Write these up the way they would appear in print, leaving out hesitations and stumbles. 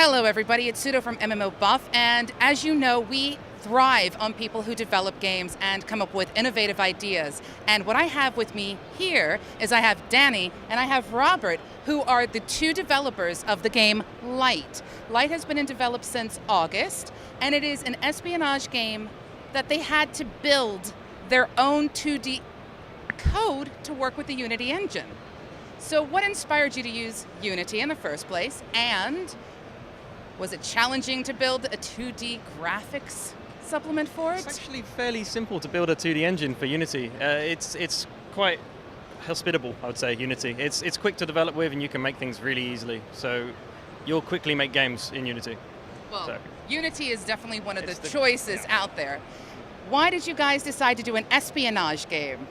Hello everybody, it's Sudo from MMOBuff, and as you know, we thrive on people who develop games and come up with innovative ideas. And what I have with me here is I have Danny and I have Robert, who are the two developers of the game Light. Light has been in development since August, and it is an espionage game that they had to build their own 2D code to work with the Unity engine. So what inspired you to use Unity in the first place, and was it challenging to build a 2D graphics supplement for it? It's actually fairly simple to build a 2D engine for Unity. It's quite hospitable, I would say, Unity. It's quick to develop with and you can make things really easily. So you'll quickly make games in Unity. Well, Unity is definitely one of the choices out there. Why did you guys decide to do an espionage game?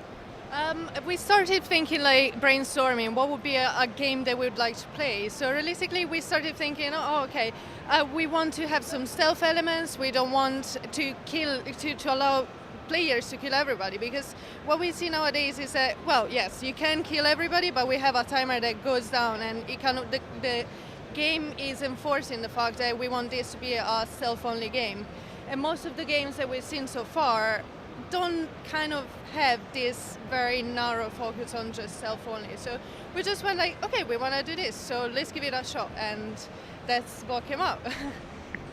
We started thinking, like, brainstorming what would be a game that we would like to play. So realistically, we started thinking, we want to have some stealth elements. We don't want to allow players to kill everybody, because what we see nowadays is that, well, yes, you can kill everybody, but we have a timer that goes down, and the game is enforcing the fact that we want this to be a stealth-only game. And most of the games that we've seen so far don't kind of have this very narrow focus on just stealth only. So we just went like, okay, we want to do this, so let's give it a shot, and that's what came up.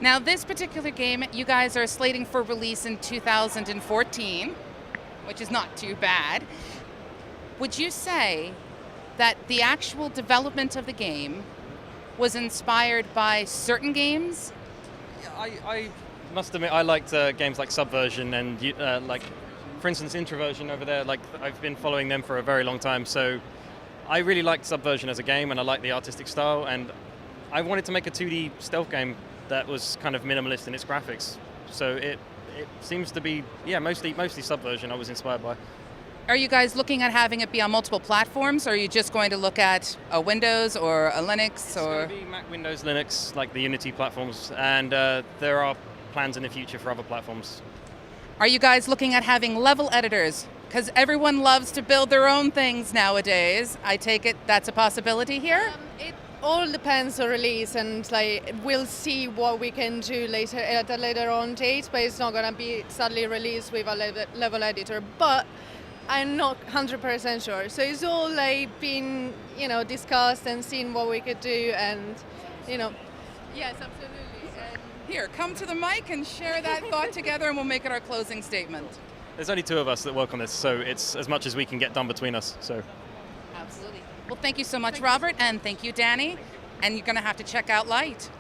Now this particular game, you guys are slating for release in 2014, which is not too bad. Would you say that the actual development of the game was inspired by certain games? I must admit, I liked games like Subversion and like, for instance, Introversion over there. Like, I've been following them for a very long time, so I really liked Subversion as a game, and I liked the artistic style, and I wanted to make a 2D stealth game that was kind of minimalist in its graphics. So it seems to be, mostly Subversion I was inspired by. Are you guys looking at having it be on multiple platforms, or are you just going to look at a Windows or a Linux? It's going to be Mac, Windows, Linux, like the Unity platforms, and there are plans in the future for other platforms. Are you guys looking at having level editors? Because everyone loves to build their own things nowadays. I take it that's a possibility here? It all depends on release, and like we'll see what we can do later at a later on date, but it's not going to be suddenly released with a level editor. But I'm not 100% sure. So it's all like been, discussed and seen what we could do, and yes, absolutely. Here, come to the mic and share that thought together, and we'll make it our closing statement. There's only two of us that work on this, so it's as much as we can get done between us. So. Absolutely. Well, thank you so much, Robert, and thank you, Danny. And you're going to have to check out Light.